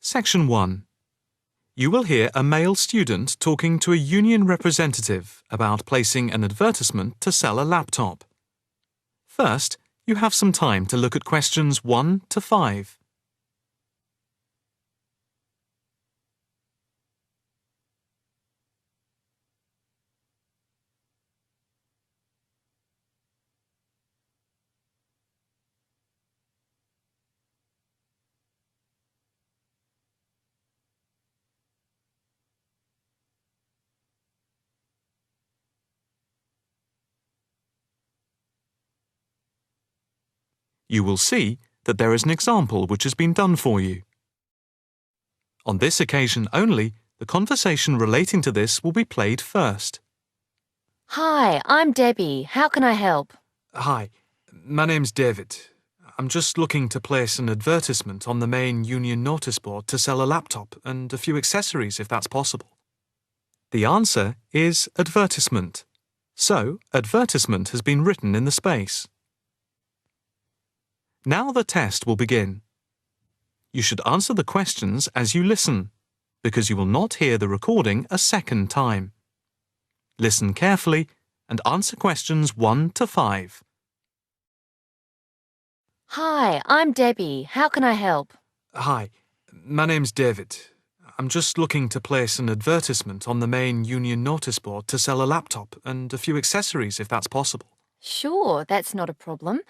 Section 1. You will hear a male student talking to a union representative about placing an advertisement to sell a laptop. First, you have some time to look at questions 1 to 5. You will see that there is an example which has been done for you. On this occasion only, the conversation relating to this will be played first. Hi, I'm Debbie. How can I help? Hi, my name's David. I'm just looking to place an advertisement on the main union notice board to sell a laptop and a few accessories if that's possible. The answer is advertisement. So, advertisement has been written in the space. Now the test will begin. You should answer the questions as you listen, because you will not hear the recording a second time. Listen carefully and answer questions 1 to 5. Hi, I'm Debbie. How can I help? Hi, my name's David. I'm just looking to place an advertisement on the main union notice board to sell a laptop and a few accessories if that's possible. Sure, that's not a problem.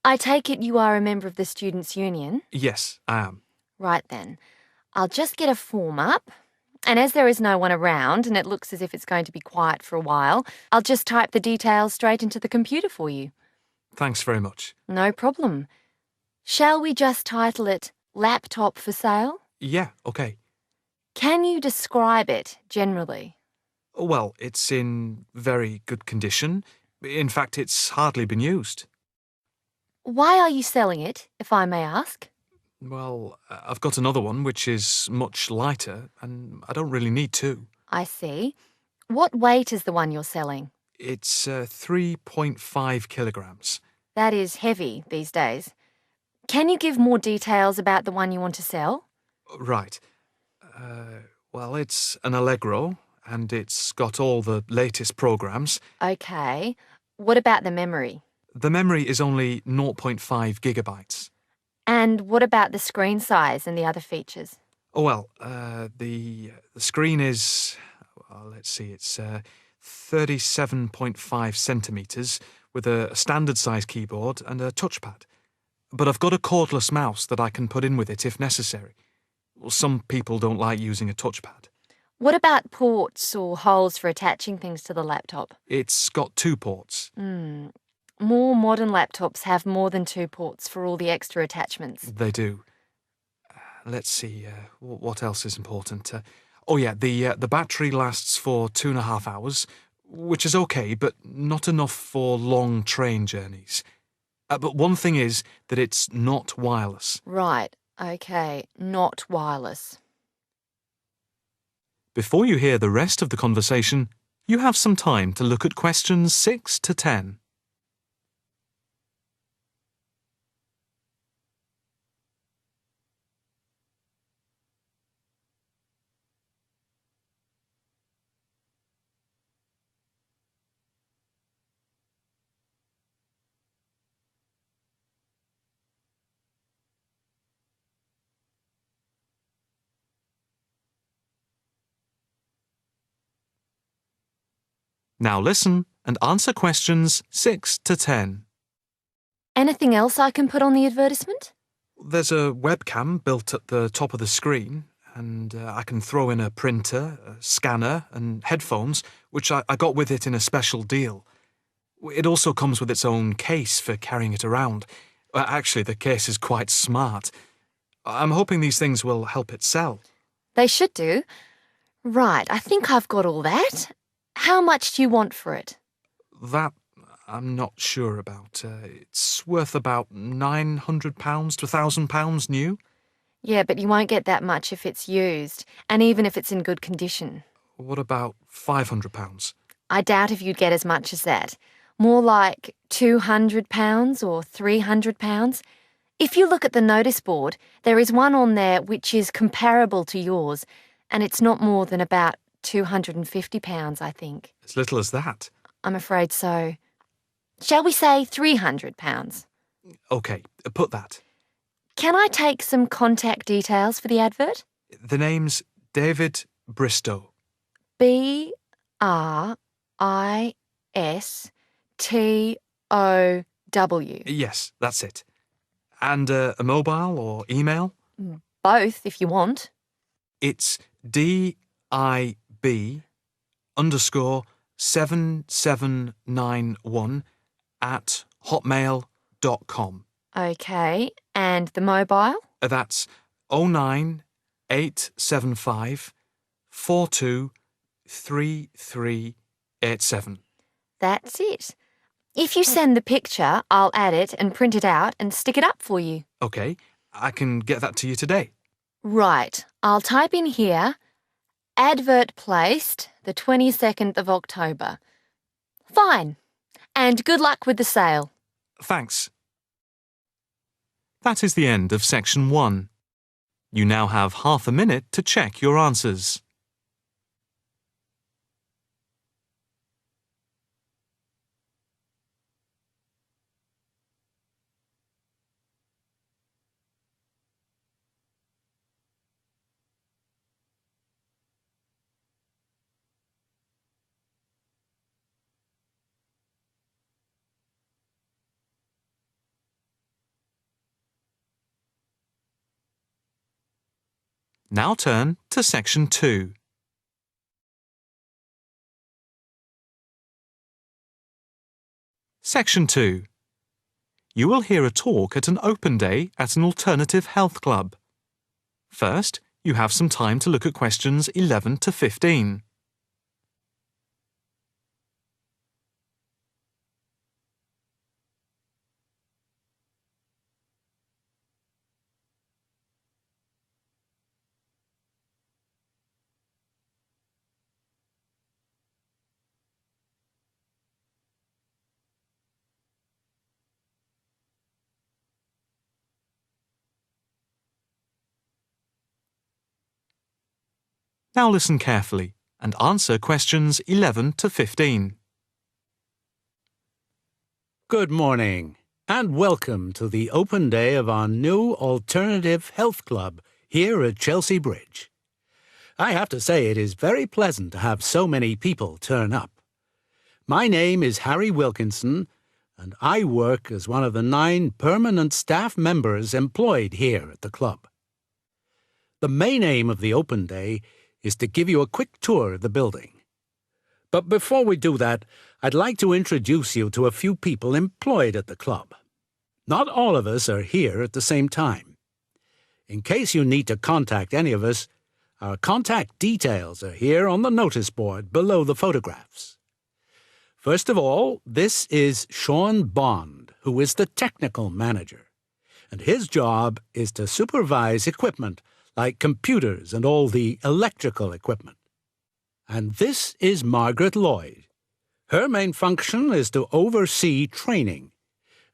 I take it you are a member of the Students' Union? Yes, I am. Right then. I'll just get a form up. And as there is no one around and it looks as if it's going to be quiet for a while, I'll just type the details straight into the computer for you. Thanks very much. No problem. Shall we just title it Laptop for Sale? Yeah, okay. Can you describe it generally? Well, it's in very good condition. In fact, it's hardly been used. Why are you selling it, if I may ask? Well, I've got another one which is much lighter, and I don't really need two. I see. What weight is the one you're selling? It's 3.5 kilograms. That is heavy these days. Can you give more details about the one you want to sell? Right. Well, it's an Allegro, and it's got all the latest programs. Okay. What about the memory? The memory is only 0.5 gigabytes. And what about the screen size and the other features? Oh, well, the screen is, well, let's see, it's 37.5 centimetres with a standard size keyboard and a touchpad. But I've got a cordless mouse that I can put in with it if necessary. Well, some people don't like using a touchpad. What about ports or holes for attaching things to the laptop? It's got 2 ports. More modern laptops have more than 2 ports for all the extra attachments. They do. Let's see, what else is important? Oh yeah, the battery lasts for 2.5 hours, which is okay, but not enough for long train journeys. But one thing is that it's not wireless. Right, okay, not wireless. Before you hear the rest of the conversation, you have some time to look at questions 6 to 10. Now listen and answer questions 6 to 10. Anything else I can put on the advertisement? There's a webcam built at the top of the screen, and I can throw in a printer, a scanner, and headphones, which I got with it in a special deal. It also comes with its own case for carrying it around. Actually, the case is quite smart. I'm hoping these things will help it sell. They should do. Right, I think I've got all that. How much do you want for it? That I'm not sure about. It's worth about £900 to £1,000 new. Yeah, but you won't get that much if it's used, and even if it's in good condition. What about £500? I doubt if you'd get as much as that. More like £200 or £300. If you look at the notice board, there is one on there which is comparable to yours, and it's not more than about £250, I think. As little as that? I'm afraid so. Shall we say £300? OK, put that. Can I take some contact details for the advert? The name's David Bristow. Bristow. Yes, that's it. And a mobile or email? Both, if you want. It's DIB_7791 @hotmail.com. OK, and the mobile? That's 09875 423387. That's it. If you send the picture, I'll add it and print it out and stick it up for you. OK, I can get that to you today. Right, I'll type in here, advert placed the 22nd of October. Fine. And good luck with the sale. Thanks. That is the end of section 1. You now have half a minute to check your answers. Now turn to section 2. Section 2. You will hear a talk at an open day at an alternative health club. First, you have some time to look at questions 11 to 15. Now listen carefully and answer questions 11 to 15. Good morning, and welcome to the open day of our new alternative health club here at Chelsea Bridge. I have to say it is very pleasant to have so many people turn up. My name is Harry Wilkinson, and I work as one of the 9 permanent staff members employed here at the club. The main aim of the open day is to give you a quick tour of the building. But before we do that, I'd like to introduce you to a few people employed at the club. Not all of us are here at the same time. In case you need to contact any of us, our contact details are here on the notice board below the photographs. First of all, this is Sean Bond, who is the technical manager, and his job is to supervise equipment like computers and all the electrical equipment. And this is Margaret Lloyd. Her main function is to oversee training,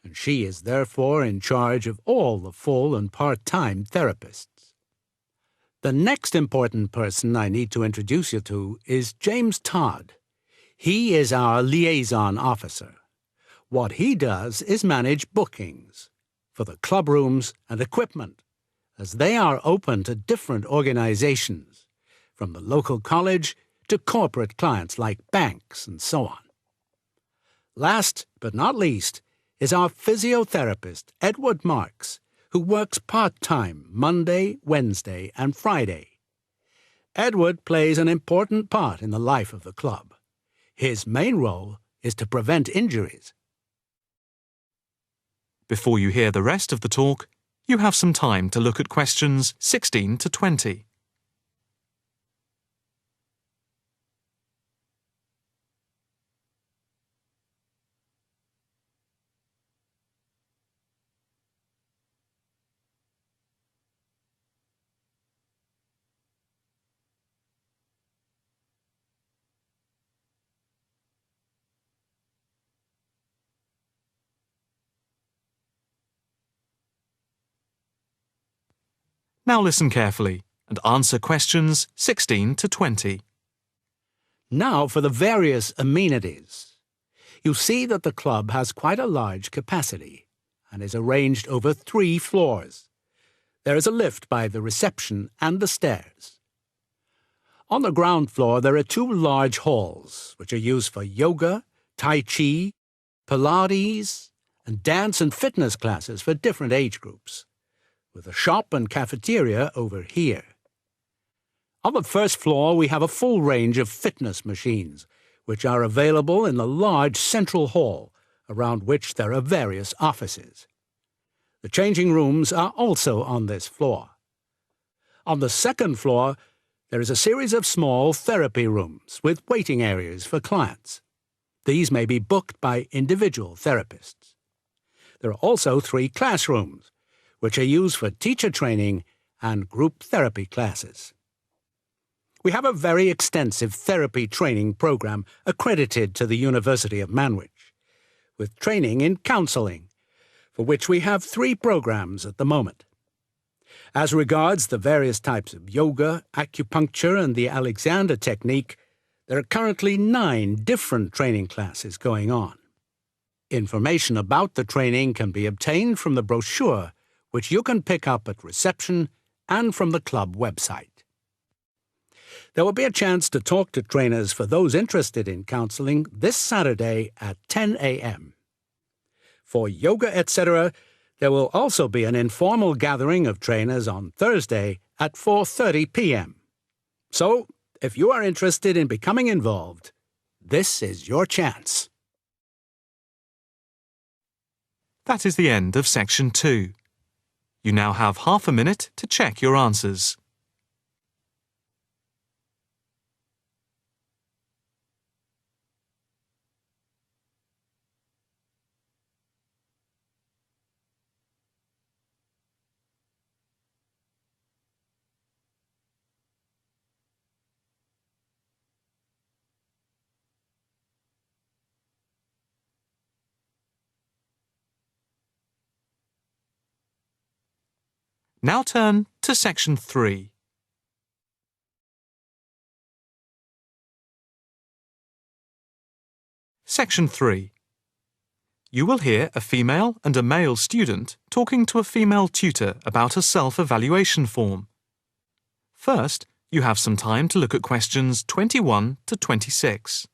and she is therefore in charge of all the full and part-time therapists. The next important person I need to introduce you to is James Todd. He is our liaison officer. What he does is manage bookings for the club rooms and equipment, as they are open to different organizations, from the local college to corporate clients like banks and so on. Last but not least is our physiotherapist, Edward Marks, who works part-time Monday, Wednesday, and Friday. Edward plays an important part in the life of the club. His main role is to prevent injuries. Before you hear the rest of the talk, you have some time to look at questions 16 to 20. Now listen carefully and answer questions 16 to 20. Now for the various amenities. You see that the club has quite a large capacity and is arranged over 3 floors. There is a lift by the reception and the stairs. On the ground floor there are 2 large halls, which are used for yoga, tai chi, Pilates, and dance and fitness classes for different age groups, with a shop and cafeteria over here. On the first floor we have a full range of fitness machines, which are available in the large central hall, around which there are various offices. The changing rooms are also on this floor. On the second floor, there is a series of small therapy rooms with waiting areas for clients. These may be booked by individual therapists. There are also 3 classrooms, which are used for teacher training and group therapy classes. We have a very extensive therapy training program accredited to the University of Manwich, with training in counselling, for which we have 3 programs at the moment. As regards the various types of yoga, acupuncture and the Alexander technique, there are currently 9 different training classes going on. Information about the training can be obtained from the brochure, which you can pick up at reception and from the club website. There will be a chance to talk to trainers for those interested in counselling this Saturday at 10 a.m. For yoga, etc., there will also be an informal gathering of trainers on Thursday at 4:30 p.m. So, if you are interested in becoming involved, this is your chance. That is the end of Section 2. You now have half a minute to check your answers. Now turn to Section 3. Section 3. You will hear a female and a male student talking to a female tutor about a self-evaluation form. First, you have some time to look at questions 21 to 26.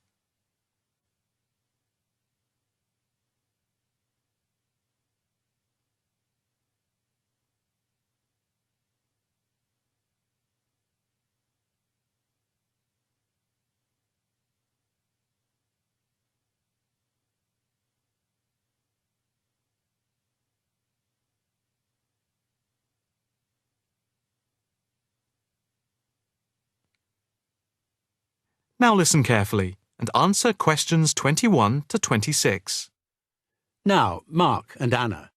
Now listen carefully and answer questions 21 to 26. Now, Mark and Anna,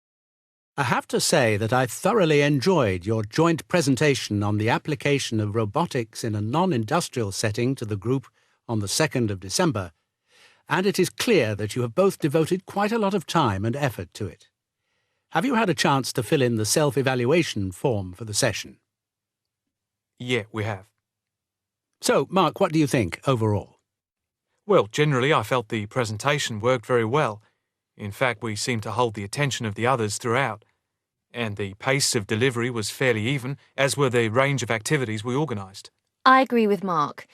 I have to say that I thoroughly enjoyed your joint presentation on the application of robotics in a non-industrial setting to the group on the 2nd of December, and it is clear that you have both devoted quite a lot of time and effort to it. Have you had a chance to fill in the self-evaluation form for the session? Yeah, we have. So, Mark, what do you think overall? Well, generally I felt the presentation worked very well. In fact, we seemed to hold the attention of the others throughout. And the pace of delivery was fairly even, as were the range of activities we organised. I agree with Mark,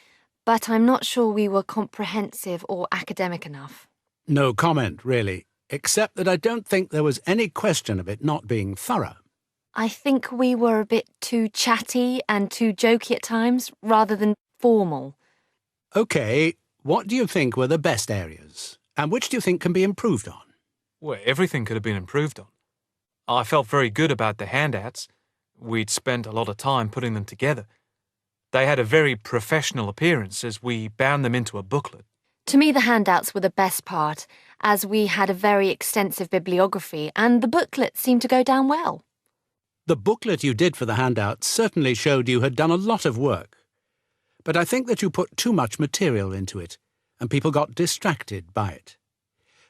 but I'm not sure we were comprehensive or academic enough. No comment, really, except that I don't think there was any question of it not being thorough. I think we were a bit too chatty and too jokey at times, rather than formal. OK, what do you think were the best areas? And which do you think can be improved on? Well, everything could have been improved on. I felt very good about the handouts. We'd spent a lot of time putting them together. They had a very professional appearance as we bound them into a booklet. To me, the handouts were the best part, as we had a very extensive bibliography and the booklet seemed to go down well. The booklet you did for the handouts certainly showed you had done a lot of work. But I think that you put too much material into it, and people got distracted by it.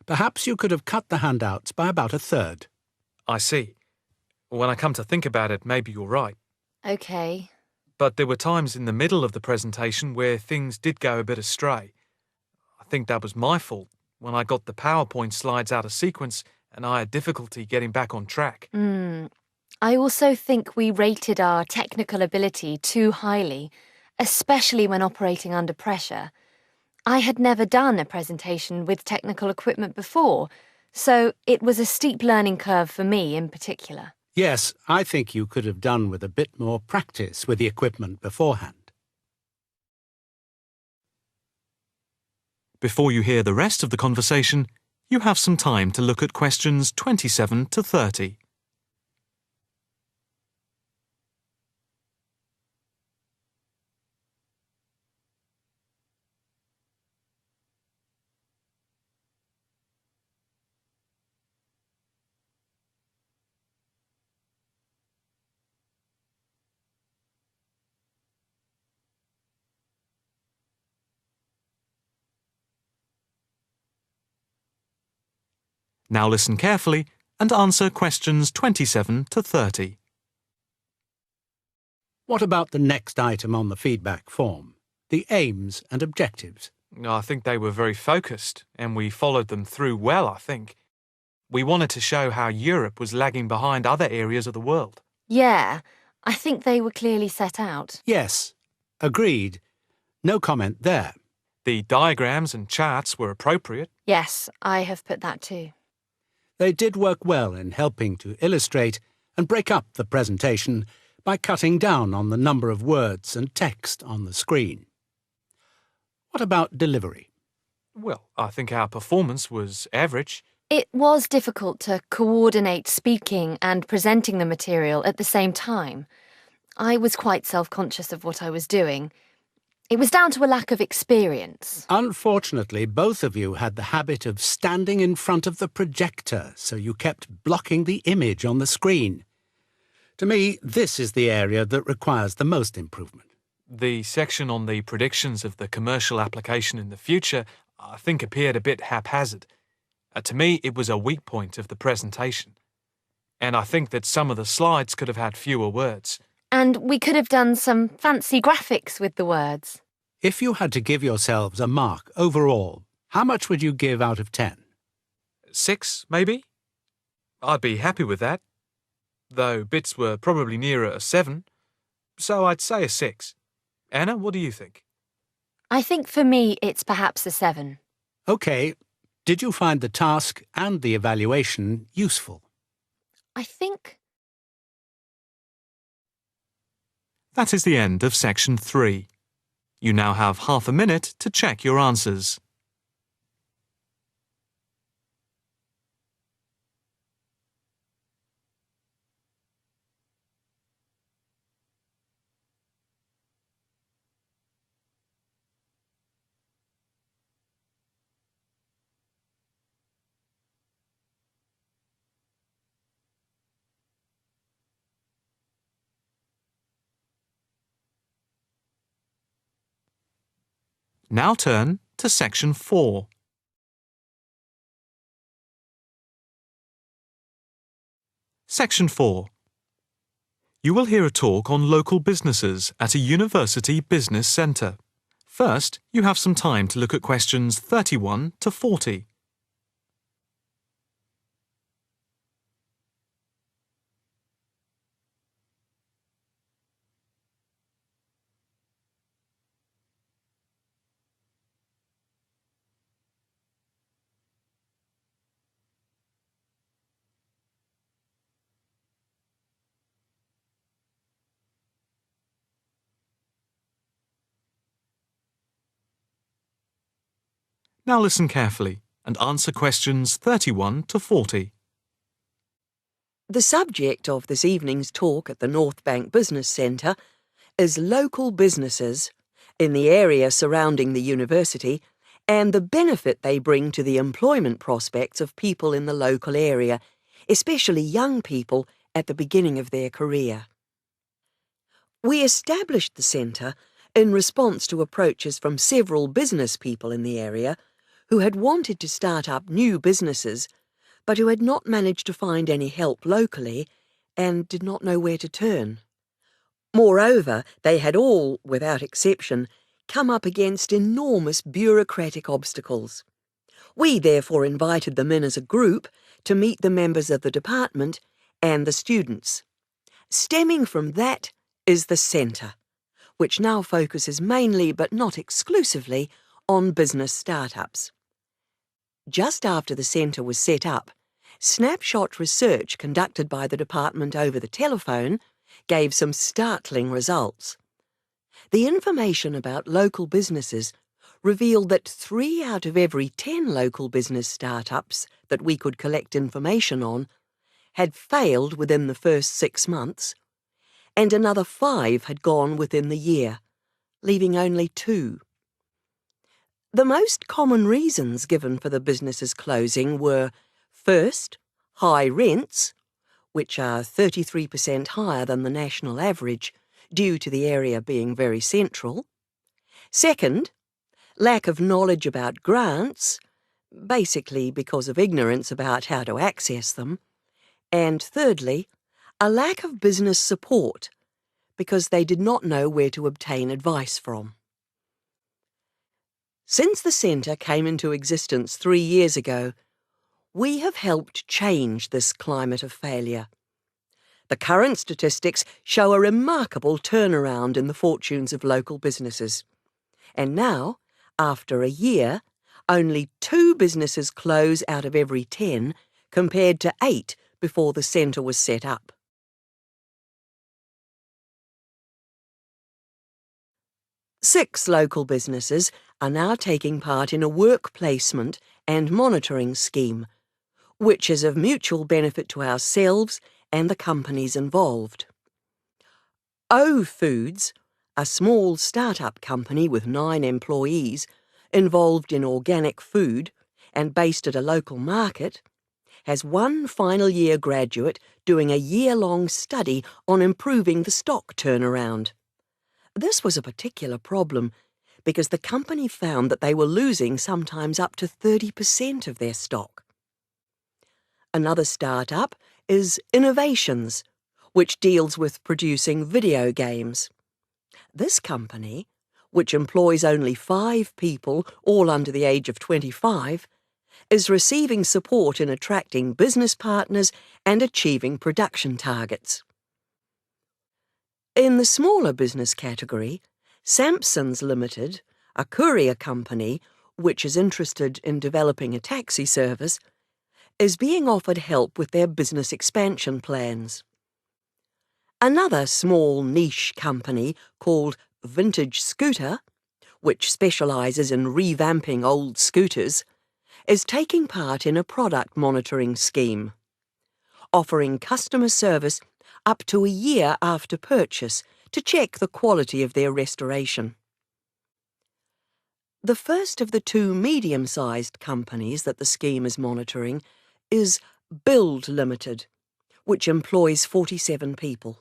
Perhaps you could have cut the handouts by about 1/3. I see. When I come to think about it, maybe you're right. Okay. But there were times in the middle of the presentation where things did go a bit astray. I think that was my fault when I got the PowerPoint slides out of sequence and I had difficulty getting back on track. I also think we rated our technical ability too highly, especially when operating under pressure. I had never done a presentation with technical equipment before, so it was a steep learning curve for me in particular. Yes, I think you could have done with a bit more practice with the equipment beforehand. Before you hear the rest of the conversation, you have some time to look at questions 27 to 30. Now listen carefully and answer questions 27 to 30. What about the next item on the feedback form? The aims and objectives. I think they were very focused and we followed them through well, I think. We wanted to show how Europe was lagging behind other areas of the world. Yeah, I think they were clearly set out. Yes, agreed. No comment there. The diagrams and charts were appropriate. Yes, I have put that too. They did work well in helping to illustrate and break up the presentation by cutting down on the number of words and text on the screen. What about delivery? Well, I think our performance was average. It was difficult to coordinate speaking and presenting the material at the same time. I was quite self-conscious of what I was doing. It was down to a lack of experience. Unfortunately, both of you had the habit of standing in front of the projector, so you kept blocking the image on the screen. To me, this is the area that requires the most improvement. The section on the predictions of the commercial application in the future, I think, appeared a bit haphazard. To me, it was a weak point of the presentation. And I think that some of the slides could have had fewer words. And we could have done some fancy graphics with the words. If you had to give yourselves a mark overall, how much would you give out of 10? 6, maybe? I'd be happy with that. Though bits were probably nearer a 7. So I'd say a 6. Anna, what do you think? I think for me it's perhaps a 7. OK. Did you find the task and the evaluation useful? I think... That is the end of section 3. You now have half a minute to check your answers. Now turn to section 4. Section 4. You will hear a talk on local businesses at a university business centre. First, you have some time to look at questions 31 to 40. Now listen carefully and answer questions 31 to 40. The subject of this evening's talk at the North Bank Business Centre is local businesses in the area surrounding the university and the benefit they bring to the employment prospects of people in the local area, especially young people at the beginning of their career. We established the centre in response to approaches from several business people in the area who had wanted to start up new businesses but who had not managed to find any help locally and did not know where to turn. Moreover, they had all, without exception, come up against enormous bureaucratic obstacles. We therefore invited them in as a group to meet the members of the department and the students. Stemming from that is the centre, which now focuses mainly, but not exclusively, on business startups. Just after the centre was set up, snapshot research conducted by the department over the telephone gave some startling results. The information about local businesses revealed that 3 out of every 10 local business startups that we could collect information on had failed within the first 6 months, and another 5 had gone within the year, leaving only 2. The most common reasons given for the business's closing were, first, high rents, which are 33% higher than the national average, due to the area being very central. Second, lack of knowledge about grants, basically because of ignorance about how to access them. And thirdly, a lack of business support, because they did not know where to obtain advice from. Since the centre came into existence 3 years ago, we have helped change this climate of failure. The current statistics show a remarkable turnaround in the fortunes of local businesses. And now, after a year, only 2 businesses close out of every 10, compared to 8 before the centre was set up. Six local businesses are now taking part in a work placement and monitoring scheme, which is of mutual benefit to ourselves and the companies involved. O Foods, a small start-up company with 9 employees involved in organic food and based at a local market, has 1 final year graduate doing a year-long study on improving the stock turnaround. This was a particular problem because the company found that they were losing sometimes up to 30% of their stock. Another start-up is Innovations, which deals with producing video games. This company, which employs only 5 people, all under the age of 25, is receiving support in attracting business partners and achieving production targets. In the smaller business category, Sampson's Limited, a courier company which is interested in developing a taxi service, is being offered help with their business expansion plans. Another small niche company called Vintage Scooter, which specialises in revamping old scooters, is taking part in a product monitoring scheme, offering customer service up to a year after purchase to check the quality of their restoration. The first of the 2 medium-sized companies that the scheme is monitoring is Build Limited, which employs 47 people.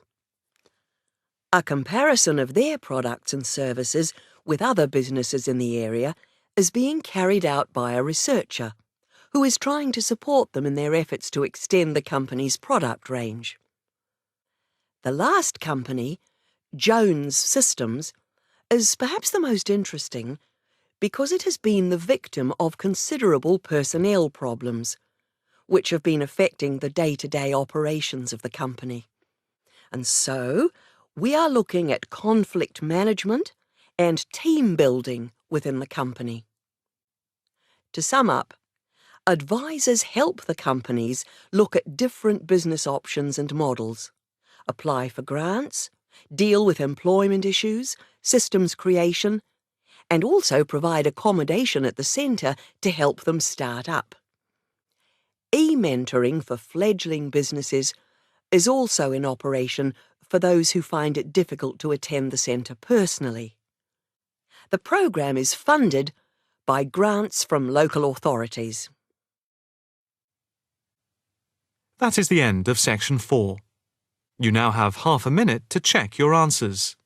A comparison of their products and services with other businesses in the area is being carried out by a researcher who is trying to support them in their efforts to extend the company's product range. The last company, Jones Systems, is perhaps the most interesting because it has been the victim of considerable personnel problems, which have been affecting the day-to-day operations of the company. And so, we are looking at conflict management and team building within the company. To sum up, advisors help the companies look at different business options and models, apply for grants, deal with employment issues, systems creation, and also provide accommodation at the centre to help them start up. E-mentoring for fledgling businesses is also in operation for those who find it difficult to attend the centre personally. The programme is funded by grants from local authorities. That is the end of section 4. You now have half a minute to check your answers.